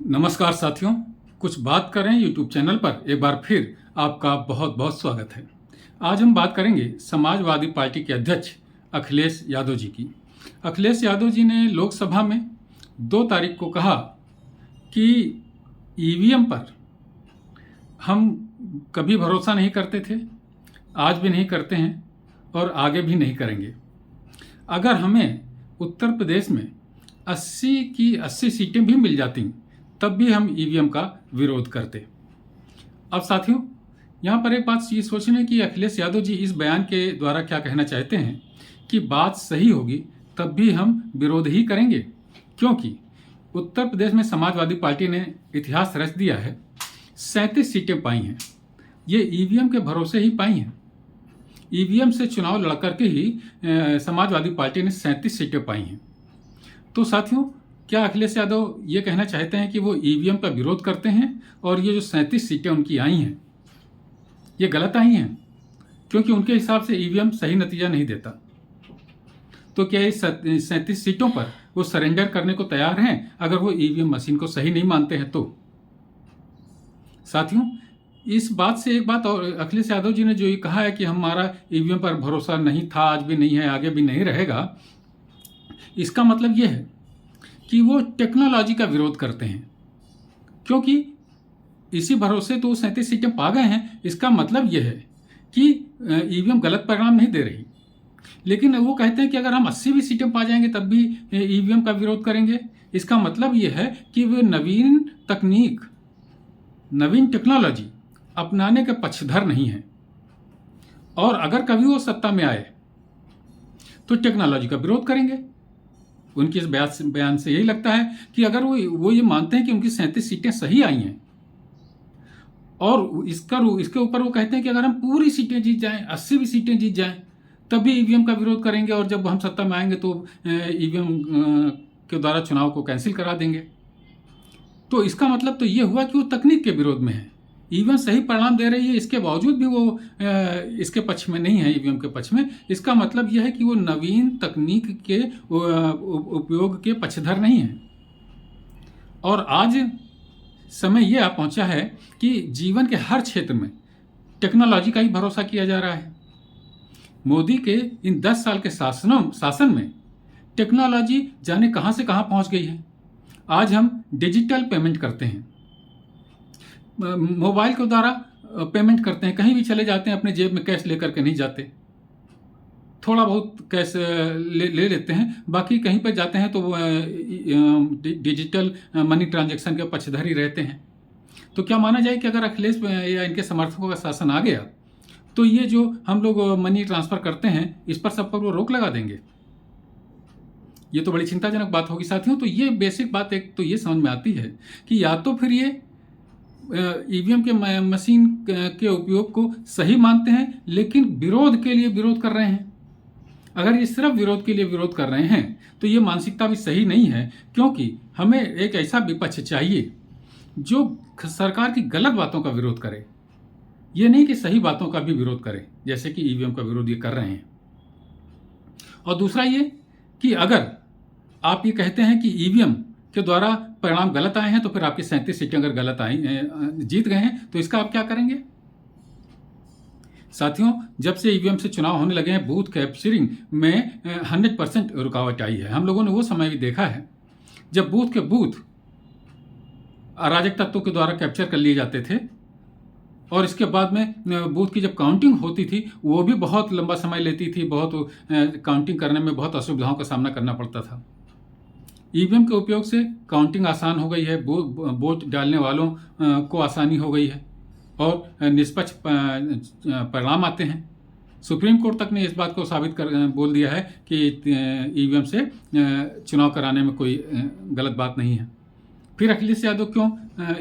नमस्कार साथियों, कुछ बात करें यूट्यूब चैनल पर एक बार फिर आपका बहुत बहुत स्वागत है। आज हम बात करेंगे समाजवादी पार्टी के अध्यक्ष अखिलेश यादव जी की। अखिलेश यादव जी ने लोकसभा में 2 तारीख को कहा कि ईवीएम पर हम कभी भरोसा नहीं करते थे, आज भी नहीं करते हैं और आगे भी नहीं करेंगे। अगर हमें उत्तर प्रदेश में 80 की 80 सीटें भी मिल जाती तब भी हम ईवीएम का विरोध करते। अब साथियों, यहाँ पर एक बात ये सोचने की अखिलेश यादव जी इस बयान के द्वारा क्या कहना चाहते हैं कि बात सही होगी तब भी हम विरोध ही करेंगे, क्योंकि उत्तर प्रदेश में समाजवादी पार्टी ने इतिहास रच दिया है। 37 सीटें पाई हैं, ये ईवीएम के भरोसे ही पाई हैं। ईवीएम से चुनाव लड़ करके ही समाजवादी पार्टी ने 37 सीटें पाई हैं। तो साथियों, क्या अखिलेश यादव ये कहना चाहते हैं कि वो ईवीएम का विरोध करते हैं और ये जो 37 सीटें उनकी आई हैं ये गलत आई हैं, क्योंकि उनके हिसाब से ईवीएम सही नतीजा नहीं देता? तो क्या इस 37 सीटों पर वो सरेंडर करने को तैयार हैं अगर वो ईवीएम मशीन को सही नहीं मानते हैं? तो साथियों, इस बात से एक बात और अखिलेश यादव जी ने जो ये कहा है कि हमारा ईवीएम पर भरोसा नहीं था, आज भी नहीं है, आगे भी नहीं रहेगा, इसका मतलब ये है कि वो टेक्नोलॉजी का विरोध करते हैं, क्योंकि इसी भरोसे तो 37 सीटें पा गए हैं। इसका मतलब यह है कि ईवीएम गलत परिणाम नहीं दे रही, लेकिन वो कहते हैं कि अगर हम 80 भी सीटें पा जाएंगे तब भी ईवीएम का विरोध करेंगे। इसका मतलब यह है कि वे नवीन तकनीक, नवीन टेक्नोलॉजी अपनाने के पक्षधर नहीं हैं, और अगर कभी वो सत्ता में आए तो टेक्नोलॉजी का विरोध करेंगे। उनकी इस बयान से यही लगता है कि अगर वो ये मानते हैं कि उनकी 37 सीटें सही आई हैं, और इसके ऊपर वो कहते हैं कि अगर हम पूरी सीटें जीत जाएं, 80 भी सीटें जीत जाएं, तभी ईवीएम का विरोध करेंगे, और जब हम सत्ता में आएंगे तो ईवीएम के द्वारा चुनाव को कैंसिल करा देंगे। तो इसका मतलब तो ये हुआ कि वो तकनीक के विरोध में है। ईवीएम सही परिणाम दे रही है, इसके बावजूद भी वो इसके पक्ष में नहीं है, ईवीएम के पक्ष में। इसका मतलब यह है कि वो नवीन तकनीक के उपयोग के पक्षधर नहीं है। और आज समय यह आ पहुंचा है कि जीवन के हर क्षेत्र में टेक्नोलॉजी का ही भरोसा किया जा रहा है। मोदी के इन 10 साल के शासन में टेक्नोलॉजी जाने कहां से कहां पहुंच गई है। आज हम डिजिटल पेमेंट करते हैं, मोबाइल के द्वारा पेमेंट करते हैं, कहीं भी चले जाते हैं अपने जेब में कैश लेकर के नहीं जाते, थोड़ा बहुत कैश ले लेते हैं, बाकी कहीं पर जाते हैं तो डिजिटल मनी ट्रांजैक्शन के पक्षधर ही रहते हैं। तो क्या माना जाए कि अगर अखिलेश या इनके समर्थकों का शासन आ गया तो ये जो हम लोग मनी ट्रांसफ़र करते हैं इस पर सब पर वो रोक लगा देंगे? ये तो बड़ी चिंताजनक बात होगी साथियों। तो ये बेसिक बात एक तो ये समझ में आती है कि या तो फिर ये ईवीएम के मशीन के उपयोग को सही मानते हैं, लेकिन विरोध के लिए विरोध कर रहे हैं। अगर ये सिर्फ विरोध के लिए विरोध कर रहे हैं तो ये मानसिकता भी सही नहीं है, क्योंकि हमें एक ऐसा विपक्ष चाहिए जो सरकार की गलत बातों का विरोध करे, ये नहीं कि सही बातों का भी विरोध करे, जैसे कि ईवीएम का विरोध ये कर रहे हैं। और दूसरा ये कि अगर आप ये कहते हैं कि ईवीएम के द्वारा परिणाम गलत आए हैं, तो फिर आपकी 37 सीटें अगर गलत आई जीत गए हैं तो इसका आप क्या करेंगे? साथियों, जब से ईवीएम से चुनाव होने लगे हैं, बूथ कैप्चरिंग में 100% रुकावट आई है। हम लोगों ने वो समय भी देखा है जब बूथ के बूथ अराजक तत्वों के द्वारा कैप्चर कर लिए जाते थे, और इसके बाद में बूथ की जब काउंटिंग होती थी वो भी बहुत लंबा समय लेती थी, बहुत काउंटिंग करने में बहुत असुविधाओं का सामना करना पड़ता था। ईवीएम के उपयोग से काउंटिंग आसान हो गई है, वोट डालने वालों को आसानी हो गई है, और निष्पक्ष परिणाम आते हैं। सुप्रीम कोर्ट तक ने इस बात को बोल दिया है कि ईवीएम से चुनाव कराने में कोई गलत बात नहीं है। फिर अखिलेश यादव क्यों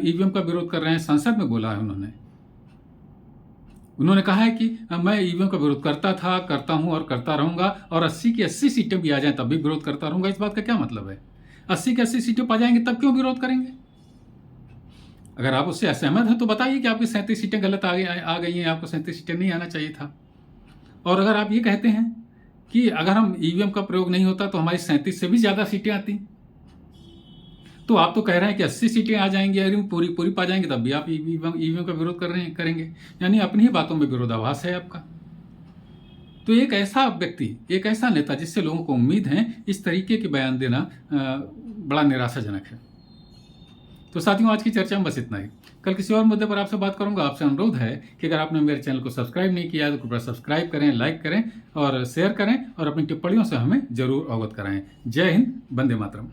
ईवीएम का विरोध कर रहे हैं? संसद में बोला है उन्होंने कहा है कि मैं ईवीएम का विरोध करता था, करता हूं और करता रहूंगा, और 80 की 80 सीटें भी आ जाएं तब भी विरोध करता रहूंगा। इस बात का क्या मतलब है? 80 की 80 सीटें पा जाएंगे तब क्यों विरोध करेंगे? अगर आप उससे असहमत हैं तो बताइए कि आपकी 37 सीटें गलत आ गई हैं, आपको 37 सीटें नहीं आना चाहिए था। और अगर आप ये कहते हैं कि अगर हम ईवीएम का प्रयोग नहीं होता तो हमारी 37 से भी ज़्यादा सीटें आती, तो आप तो कह रहे हैं कि 80 सीटें आ जाएंगी, अरे पूरी पूरी पा जाएंगे, तब भी आप ईवीएम का विरोध कर रहे हैं, करेंगे। यानी अपनी ही बातों में विरोधाभास है आपका। तो एक ऐसा व्यक्ति, एक ऐसा नेता जिससे लोगों को उम्मीद है, इस तरीके के बयान देना बड़ा निराशाजनक है। तो साथियों, आज की चर्चा में बस इतना ही। कल किसी और मुद्दे पर आपसे बात करूंगा। आपसे अनुरोध है कि अगर आपने मेरे चैनल को सब्सक्राइब नहीं किया है तो कृपया सब्सक्राइब करें, लाइक करें और शेयर करें, और अपनी टिप्पणियों से हमें जरूर अवगत कराएं। जय हिंद, वंदे मातरम।